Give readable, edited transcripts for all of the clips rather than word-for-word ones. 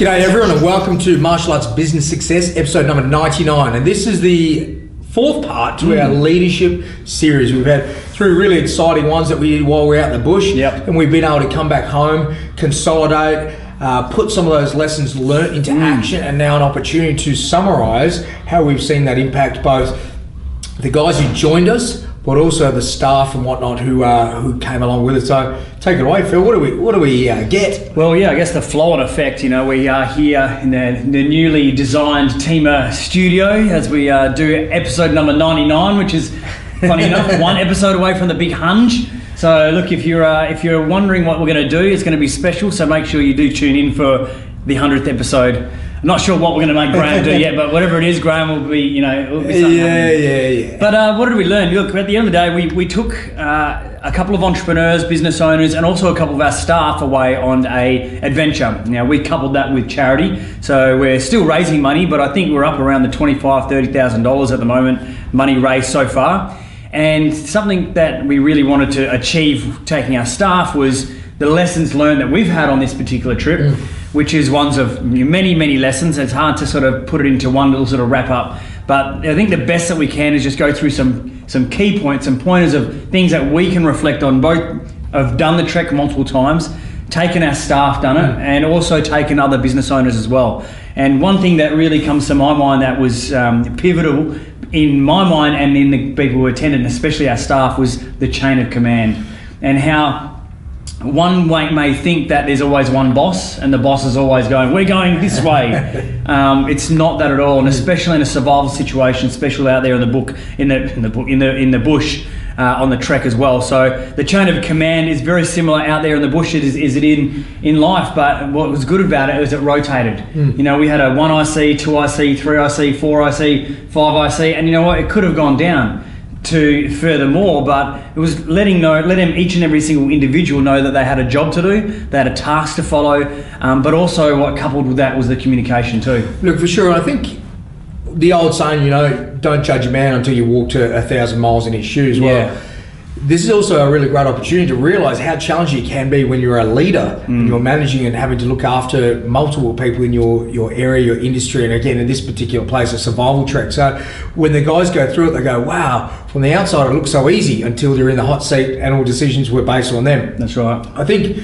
G'day everyone and welcome to Martial Arts Business Success, episode number 99. And this is the fourth part to our leadership series. We've had three really exciting ones that we did while we were out in the bush. And we've been able to come back home, consolidate, put some of those lessons learnt into action, and now an opportunity to summarise how we've seen that impact both the guys who joined us, but also the staff and whatnot who came along with it. So take it away, Phil. What do we get? Well, yeah, I guess the flow-on effect. We are here in the newly designed Teamer studio as we do episode number 99, which is funny enough one episode away from the big hunch. So look, if you're wondering what we're going to do, it's going to be special. So make sure you do tune in for the 100th episode. I'm not sure what we're going to make Graham do yet, but whatever it is, Graham will be, it'll be something. Yeah. But what did we learn? Look, at the end of the day, we took a couple of entrepreneurs, business owners, and also a couple of our staff away on a adventure. Now, we coupled that with charity, so we're still raising money, but I think we're up around the $25,000-$30,000 at the moment, money raised so far. And something that we really wanted to achieve taking our staff was the lessons learned that we've had on this particular trip, which is ones of many, many lessons. It's hard to sort of put it into one little sort of wrap up. But I think the best that we can is just go through some key points, some pointers of things that we can reflect on. Both have done the trek multiple times, taken our staff, done it, and also taken other business owners as well. And one thing that really comes to my mind that was pivotal in my mind and in the people who attended, and especially our staff, was the chain of command, and how one may think that there's always one boss and the boss is always going, we're going this way. It's not that at all, and especially in a survival situation, especially out there in the bush, on the trek as well. So the chain of command is very similar out there in the bush as it in life, but what was good about it was it rotated. We had a 1IC, 2IC, 3IC, 4IC, 5IC, and you know what, it could have gone down to furthermore, but it was letting each and every single individual know that they had a job to do, they had a task to follow, but also what coupled with that was the communication too. Look, for sure, I think the old saying, don't judge a man until you walk to 1,000 miles in his shoes. Well, this is also a really great opportunity to realise how challenging it can be when you're a leader and you're managing and having to look after multiple people in your area, your industry, and again, in this particular place, a survival trek. So when the guys go through it, they go, wow, from the outside it looks so easy, until they're in the hot seat and all decisions were based on them. That's right. I think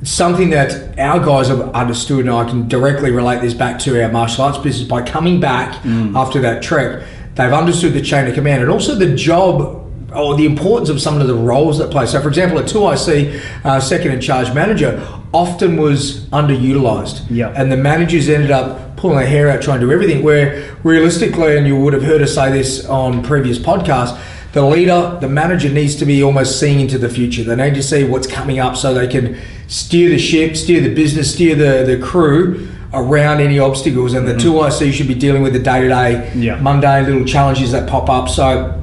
something that our guys have understood, and I can directly relate this back to our martial arts business, by coming back after that trek, they've understood the chain of command and also the job or the importance of some of the roles that play. So for example, a 2IC second in charge manager often was underutilised, and the managers ended up pulling their hair out trying to do everything, where realistically, and you would have heard us say this on previous podcasts, the leader, the manager needs to be almost seeing into the future. They need to see what's coming up so they can steer the ship, steer the business, steer the crew around any obstacles, and the 2IC should be dealing with the day-to-day mundane little challenges that pop up. So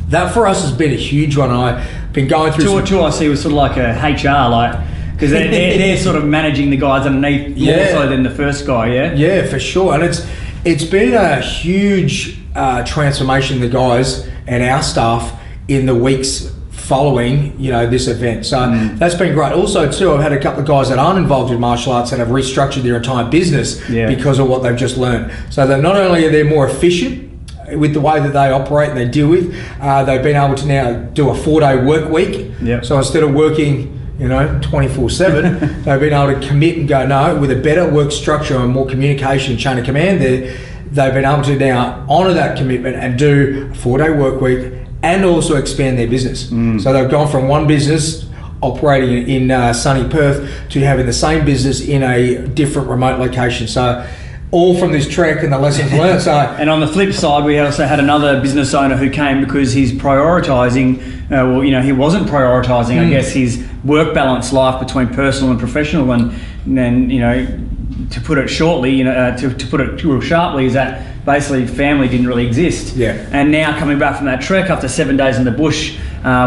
that for us has been a huge one. I've been going through 2IC was sort of like a HR, because they're sort of managing the guys underneath more so than the first guy. Yeah, for sure. And it's been a huge transformation in the guys and our staff in the weeks following this event. So that's been great. Also too, I've had a couple of guys that aren't involved in martial arts that have restructured their entire business because of what they've just learned. So that not only are they more efficient with the way that they operate and they deal with, they've been able to now do a 4-day work week. So instead of working 24/7, they've been able to commit and go, no, with a better work structure and more communication, chain of command, they've been able to now honour that commitment and do a 4-day work week and also expand their business. So they've gone from one business operating in sunny Perth to having the same business in a different remote location. So all from this trek and the lessons learned. So, and on the flip side, we also had another business owner who came because he's prioritising, he wasn't prioritising, I guess, his work balance life between personal and professional, and to put it shortly, to put it real sharply, is that basically family didn't really exist. And now coming back from that trek after 7 days in the bush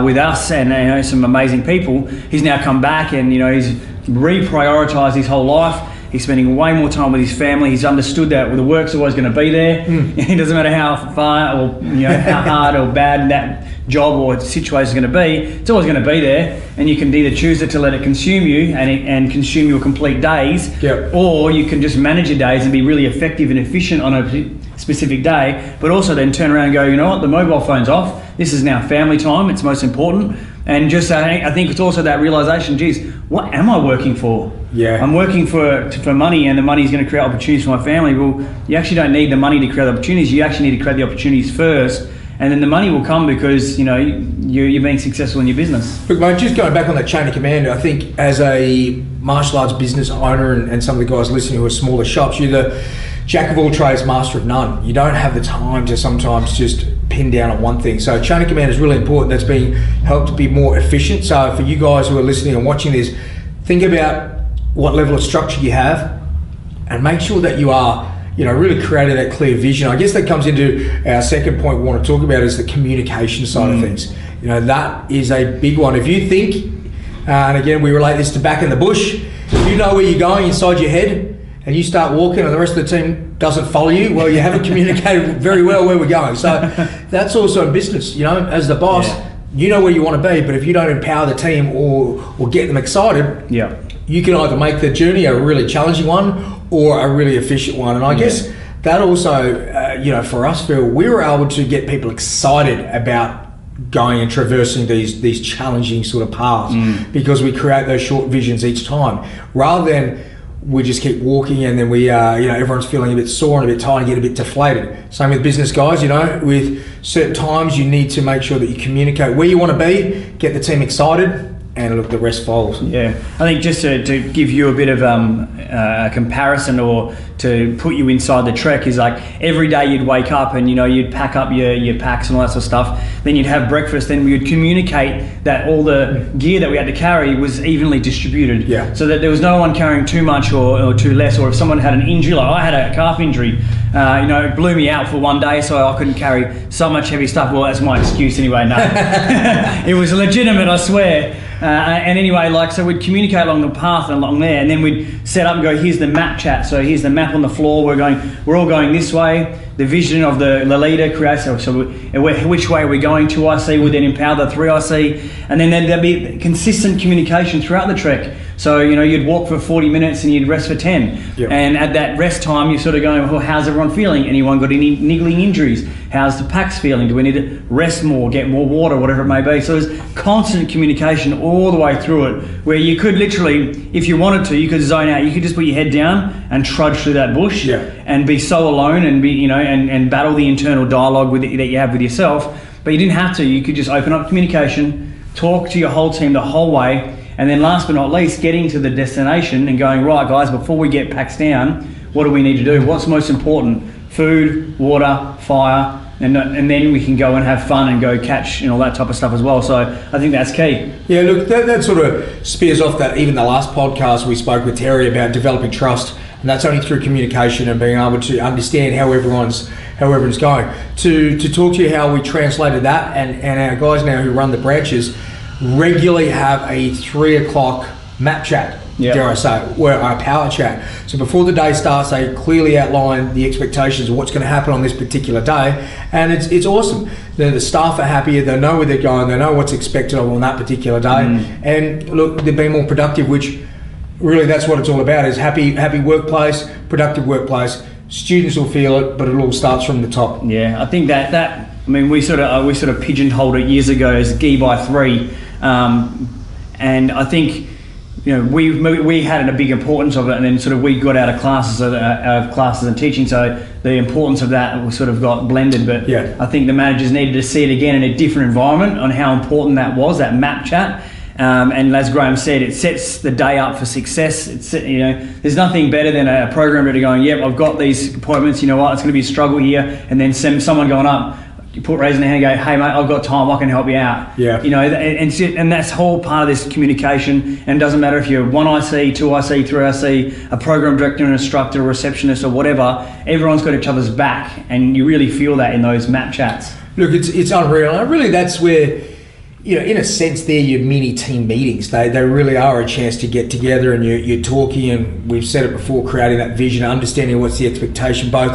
with us and some amazing people, he's now come back and he's reprioritised his whole life. He's spending way more time with his family. He's understood that the work's always going to be there. It doesn't matter how far or how hard or bad that job or situation is going to be. It's always going to be there, and you can either choose it to let it consume you and consume your complete days, or you can just manage your days and be really effective and efficient on a specific day, but also then turn around and go, you know what, the mobile phone's off. This is now family time. It's most important. And just I think it's also that realization, geez, what am I working for? Yeah. I'm working for money, and the money is going to create opportunities for my family. Well, you actually don't need the money to create the opportunities. You actually need to create the opportunities first, and then the money will come because you're being successful in your business. Look, mate, just going back on that chain of command, I think as a martial arts business owner and some of the guys listening who are smaller shops, you're the jack of all trades, master of none. You don't have the time to sometimes just pin down on one thing. So chain of command is really important. That's being helped to be more efficient. So for you guys who are listening and watching this, think about what level of structure you have and make sure that you are really creating that clear vision. I guess that comes into our second point we want to talk about is the communication side of things. That is a big one. If you think, and again, we relate this to back in the bush, if you know where you're going inside your head and you start walking and the rest of the team doesn't follow you, well, you haven't communicated very well where we're going. So that's also in business, as the boss, you know where you want to be, but if you don't empower the team or get them excited, you can either make the journey a really challenging one or a really efficient one. And I guess that also, for us, Phil, we were able to get people excited about going and traversing these challenging sort of paths because we create those short visions each time, rather than we just keep walking and then we everyone's feeling a bit sore and a bit tired and get a bit deflated. Same with business guys, with certain times you need to make sure that you communicate where you want to be, get the team excited, and look, the rest follows. Yeah, I think just to give you a bit of a comparison or to put you inside the trek is like every day you'd wake up and you'd pack up your packs and all that sort of stuff. Then you'd have breakfast. Then we would communicate that all the gear that we had to carry was evenly distributed. Yeah. So that there was no one carrying too much or too less. Or if someone had an injury, like I had a calf injury, it blew me out for one day, so I couldn't carry so much heavy stuff. Well, that's my excuse anyway. No, it was legitimate, I swear. And anyway, so we'd communicate along the path and along there, and then we'd set up and go, here's the map chat. So here's the map on the floor. We're all going this way. The vision of the leader creates, which way are we going? 2IC would then empower the 3IC, and then there'd be consistent communication throughout the trek. So, you'd walk for 40 minutes and you'd rest for 10. Yep. And at that rest time, you're sort of going, well, how's everyone feeling? Anyone got any niggling injuries? How's the packs feeling? Do we need to rest more, get more water, whatever it may be? So there's constant communication all the way through it, where you could literally, if you wanted to, you could zone out. You could just put your head down and trudge through that bush and be so alone and be, and battle the internal dialogue that you have with yourself. But you didn't have to. You could just open up communication, talk to your whole team the whole way, and then last but not least, getting to the destination and going, right, guys, before we get packs down, what do we need to do? What's most important? Food, water, fire, and then we can go and have fun and go catch and all that type of stuff as well. So I think that's key. Yeah, look, that sort of spears off that. Even the last podcast we spoke with Terry about developing trust, and that's only through communication and being able to understand how everyone's going. To talk to you how we translated that, and our guys now who run the branches regularly have a 3 o'clock map chat, dare I say, where our power chat. So before the day starts, they clearly outline the expectations of what's going to happen on this particular day, and it's awesome. The staff are happier, they know where they're going, they know what's expected of them on that particular day, and look, they're being more productive, which really that's what it's all about, is happy workplace, productive workplace. Students will feel it, but it all starts from the top. Yeah, I think that we sort of pigeonholed it years ago as GI by 3, and I think we had a big importance of it, and then sort of we got out of classes and teaching, so the importance of that was sort of got blended. But I think the managers needed to see it again in a different environment on how important that was, that map chat. And as Graham said, it sets the day up for success. There's nothing better than a program director going, yep, I've got these appointments, you know what, it's going to be a struggle here, and then someone going up, you raising their hand and go, hey mate, I've got time, I can help you out. Yeah. And that's whole part of this communication, and it doesn't matter if you're 1IC, 2IC, 3IC, a program director, an instructor, a receptionist or whatever, everyone's got each other's back, and you really feel that in those map chats. Look, it's unreal, and really that's where in a sense, they're your mini team meetings. They really are a chance to get together and you're talking, and we've said it before, creating that vision, understanding what's the expectation, both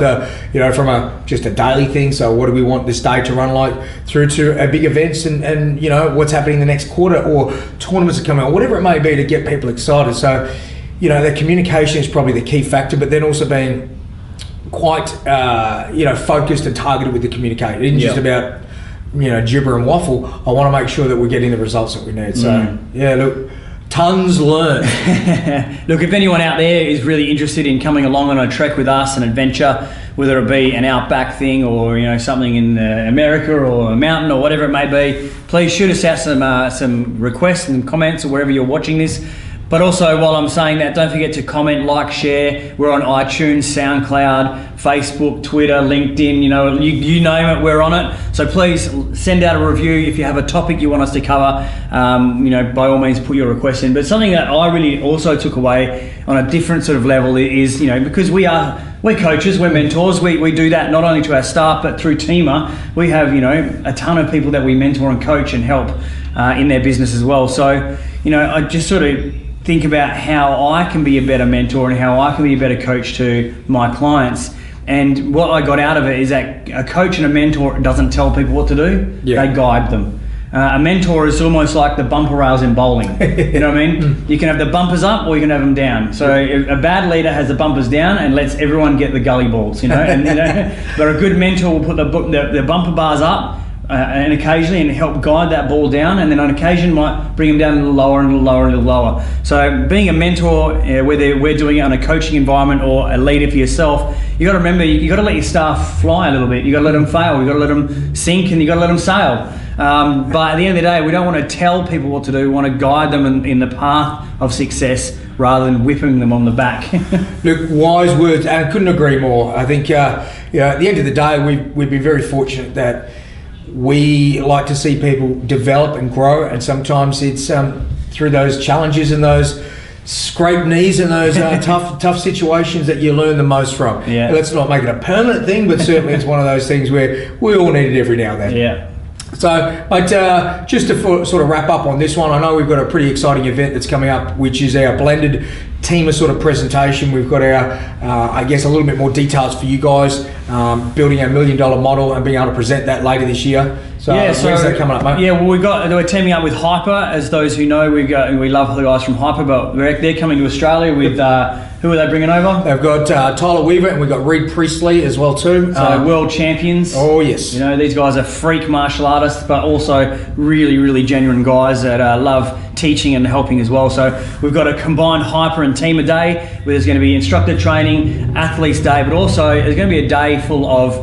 from just a daily thing. So what do we want this day to run like, through to big events and what's happening the next quarter, or tournaments are coming out, whatever it may be, to get people excited. So, the communication is probably the key factor, but then also being quite, focused and targeted with the communication. It isn't just about, gibber and waffle. I want to make sure that we're getting the results that we need. So, look, tons learned. Look, if anyone out there is really interested in coming along on a trek with us, an adventure, whether it be an outback thing or something in America or a mountain or whatever it may be, please shoot us out some requests and comments or wherever you're watching this. But also, while I'm saying that, don't forget to comment, like, share. We're on iTunes, SoundCloud, Facebook, Twitter, LinkedIn, you name it, we're on it. So please send out a review if you have a topic you want us to cover. By all means, put your request in. But something that I really also took away on a different sort of level is, because we're coaches, we're mentors, we do that not only to our staff, but through Teamer, we have, a ton of people that we mentor and coach and help in their business as well. So, I just sort of think about how I can be a better mentor and how I can be a better coach to my clients. And what I got out of it is that a coach and a mentor doesn't tell people what to do, they guide them. A mentor is almost like the bumper rails in bowling. You know what I mean? You can have the bumpers up or you can have them down. So a bad leader has the bumpers down and lets everyone get the gully balls, but a good mentor will put the bumper bars up and occasionally and help guide that ball down, and then on occasion might bring them down a little lower and a little lower and a little lower. So being a mentor, whether we're doing it on a coaching environment or a leader for yourself, you got to remember, you got to let your staff fly a little bit. You got to let them fail. You got to let them sink, and you got to let them sail. But at the end of the day, we don't want to tell people what to do. We want to guide them in the path of success rather than whipping them on the back. Look, wise words, and I couldn't agree more. I think at the end of the day, we've been very fortunate that we like to see people develop and grow, and sometimes it's through those challenges and those scraped knees and those tough situations that you learn the most from. Yeah. Let's not make it a permanent thing, but certainly it's one of those things where we all need it every now and then. Yeah. So, but just to sort of wrap up on this one, I know we've got a pretty exciting event that's coming up, which is our blended Teamer sort of presentation. We've got our, I guess, a little bit more details for you guys, building our $1 million model and being able to present that later this year. So, when's that coming up, mate? Yeah, well, we're teaming up with Hyper. As those who know, we love the guys from Hyper, but they're coming to Australia with, who are they bringing over? They've got Tyler Weaver, and we've got Reed Priestley as well too. So world champions. Oh, yes. These guys are freak martial artists, but also really, really genuine guys that love teaching and helping as well. So we've got a combined Hyper and Teamer day where there's going to be instructor training, athletes day, but also there's going to be a day full of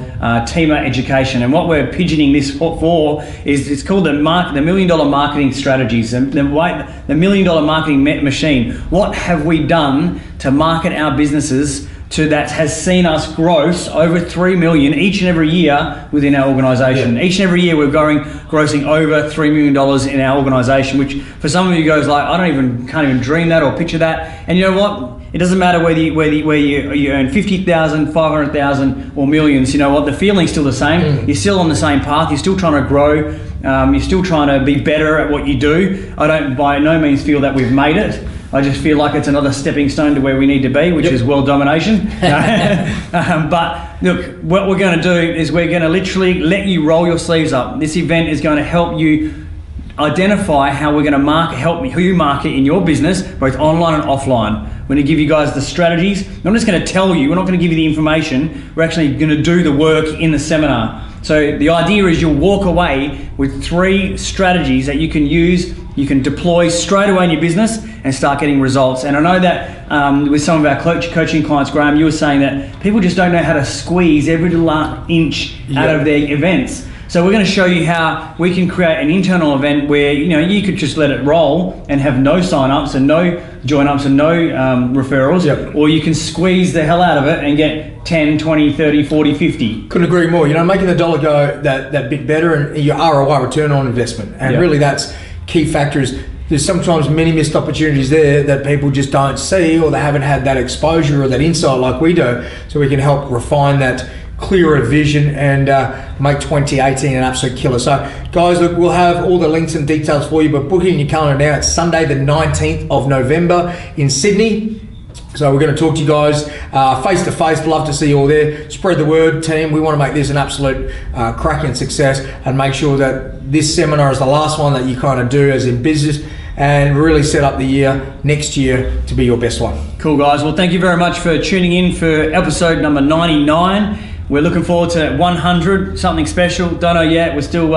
Teamer education. And what we're pigeoning this for is it's called the $1 million marketing strategies, the $1 million marketing machine. What have we done to market our businesses to that has seen us gross over 3 million each and every year within our organisation. Yeah. Each and every year we're grossing over $3 million in our organisation, which for some of you guys, like, can't even dream that or picture that. And you know what? It doesn't matter whether you earn 50,000, 500,000 or millions. You know what? The feeling's still the same. You're still on the same path. You're still trying to grow. You're still trying to be better at what you do. I don't by no means feel that we've made it. I just feel like it's another stepping stone to where we need to be, which is world domination. But look, what we're going to do is we're going to literally let you roll your sleeves up. This event is going to help you identify how we're going to help you market in your business, both online and offline. We're going to give you guys the strategies. I'm just going to tell you, we're not going to give you the information. We're actually going to do the work in the seminar. So the idea is you'll walk away with 3 strategies that you can use, you can deploy straight away in your business and start getting results. And I know that with some of our coaching clients, Graham, you were saying that people just don't know how to squeeze every little inch out of their events. So we're going to show you how we can create an internal event where you could just let it roll and have no sign-ups and no join-ups and no referrals, or you can squeeze the hell out of it and get 10, 20, 30, 40, 50. Couldn't agree more. Making the dollar go that bit better, and your ROI, return on investment. And really that's key factors. There's sometimes many missed opportunities there that people just don't see, or they haven't had that exposure or that insight like we do. So we can help refine that clearer vision and make 2018 an absolute killer. So guys, look, we'll have all the links and details for you, but book it in your calendar now. It's Sunday the 19th of November in Sydney. So we're going to talk to you guys face to face. Love to see you all there. Spread the word, team. We want to make this an absolute cracking success and make sure that this seminar is the last one that you kind of do as in business, and really set up the year next year to be your best one. Cool, guys. Well, thank you very much for tuning in for episode number 99. We're looking forward to 100, something special. Don't know yet. We're still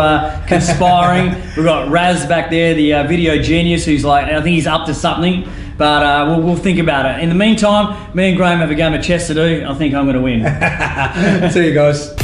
conspiring. We've got Raz back there, the video genius, who's like, I think he's up to something. But we'll think about it. In the meantime, me and Graham have a game of chess to do. I think I'm going to win. See you guys.